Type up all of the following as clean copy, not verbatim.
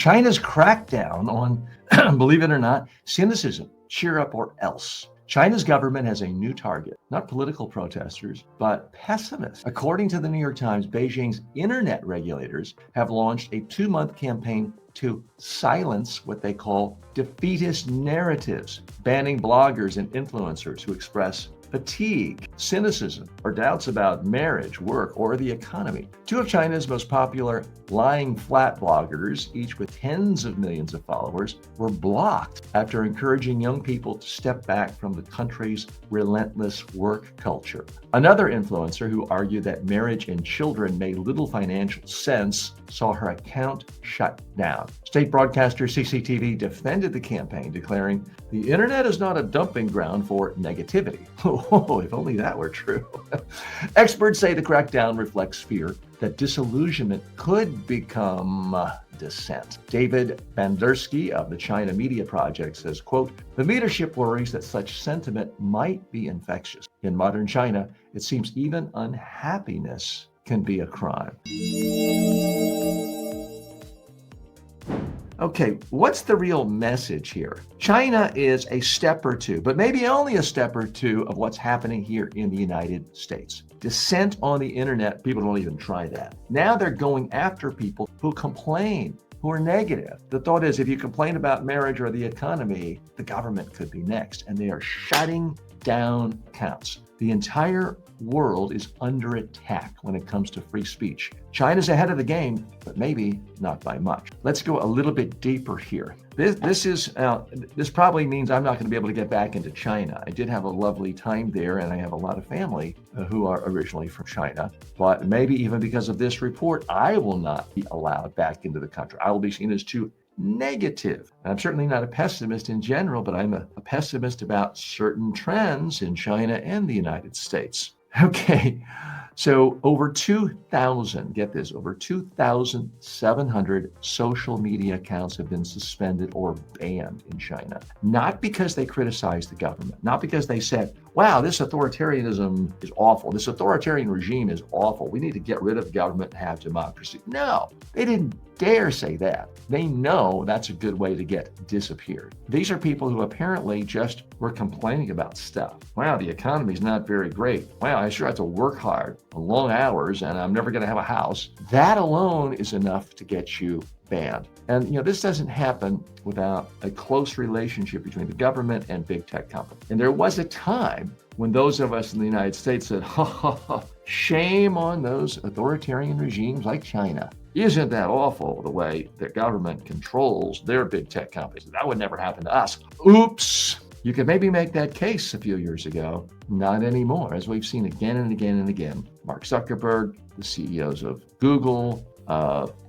China's crackdown on, believe it or not, cynicism, cheer up or else. China's government has a new target, not political protesters, but pessimists. According to the New York Times, Beijing's internet regulators have launched a 2-month campaign to silence what they call defeatist narratives, banning bloggers and influencers who express fatigue, cynicism, or doubts about marriage, work, or the economy. 2 of China's most popular lying flat bloggers, each with tens of millions of followers, were blocked after encouraging young people to step back from the country's relentless work culture. Another influencer who argued that marriage and children made little financial sense saw her account shut down. State broadcaster CCTV defended the campaign, declaring, "The internet is not a dumping ground for negativity." Oh, if only that were true. Experts say the crackdown reflects fear that disillusionment could become dissent. David Bandersky of the China Media Project says, quote, "The leadership worries that such sentiment might be infectious. In modern China, it seems even unhappiness can be a crime." Okay, what's the real message here? China is a step or two, but maybe only a step or two of what's happening here in the United States. Dissent on the internet, people don't even try that. Now they're going after people who complain, who are negative. The thought is if you complain about marriage or the economy, the government could be next, and they are shutting down accounts. The entire world is under attack when it comes to free speech. China's ahead of the game, but maybe not by much. Let's go a little bit deeper here. This probably means I'm not going to be able to get back into China. I did have a lovely time there, and I have a lot of family who are originally from China. But maybe even because of this report, I will not be allowed back into the country. I will be seen as too negative. I'm certainly not a pessimist in general, but I'm a pessimist about certain trends in China and the United States. Okay, so over 2,000, get this, over 2,700 social media accounts have been suspended or banned in China. Not because they criticized the government, not because they said, wow, this authoritarianism is awful, this authoritarian regime is awful, we need to get rid of the government and have democracy. No, they didn't dare say that. They know that's a good way to get disappeared. These are people who apparently just were complaining about stuff. Wow, the economy's not very great. Wow, I sure have to work hard, long hours, and I'm never going to have a house. That alone is enough to get you banned. And this doesn't happen without a close relationship between the government and big tech companies. And there was a time when those of us in the United States said, ha ha ha, shame on those authoritarian regimes like China. Isn't that awful the way the government controls their big tech companies? That would never happen to us. Oops. You could maybe make that case a few years ago. Not anymore, as we've seen again and again and again. Mark Zuckerberg, the CEOs of Google,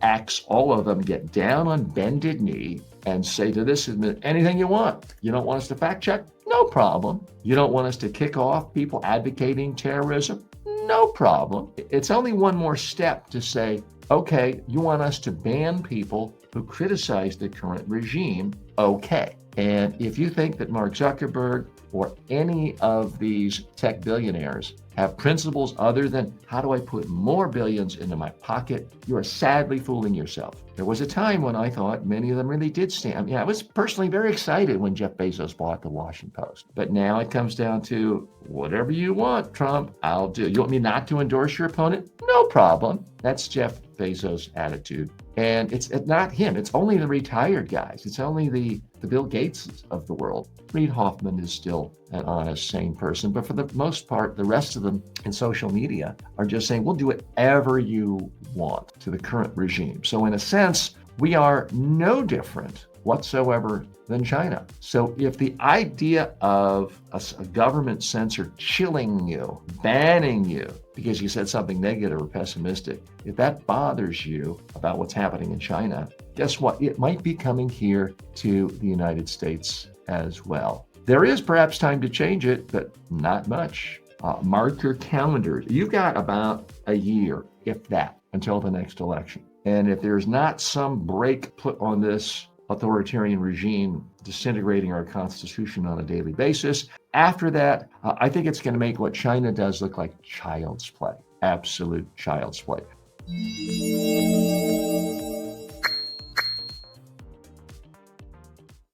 X, all of them get down on bended knee and say to this admin, anything you want. You don't want us to fact check? No problem. You don't want us to kick off people advocating terrorism? No problem. It's only one more step to say, okay, you want us to ban people who criticize the current regime? Okay. And if you think that Mark Zuckerberg or any of these tech billionaires have principles other than how do I put more billions into my pocket, you are sadly fooling yourself. There was a time when I thought many of them really did stand. I was personally very excited when Jeff Bezos bought the Washington Post. But now it comes down to whatever you want, Trump, I'll do. You want me not to endorse your opponent? No problem. That's Jeff Bezos' attitude. And it's not him. It's only the retired guys. It's only the Bill Gates of the world. Reid Hoffman is still an honest, sane person. But for the most part, the rest of them in social media are just saying, we'll do whatever you want to the current regime. So in a sense, we are no different whatsoever than China. So if the idea of a government censor chilling you, banning you because you said something negative or pessimistic, if that bothers you about what's happening in China, guess what? It might be coming here to the United States as well. There is perhaps time to change it, but not much. Mark your calendars. You've got about a year, if that, until the next election. And if there's not some break put on this authoritarian regime disintegrating our Constitution on a daily basis, after that, I think it's going to make what China does look like child's play, absolute child's play.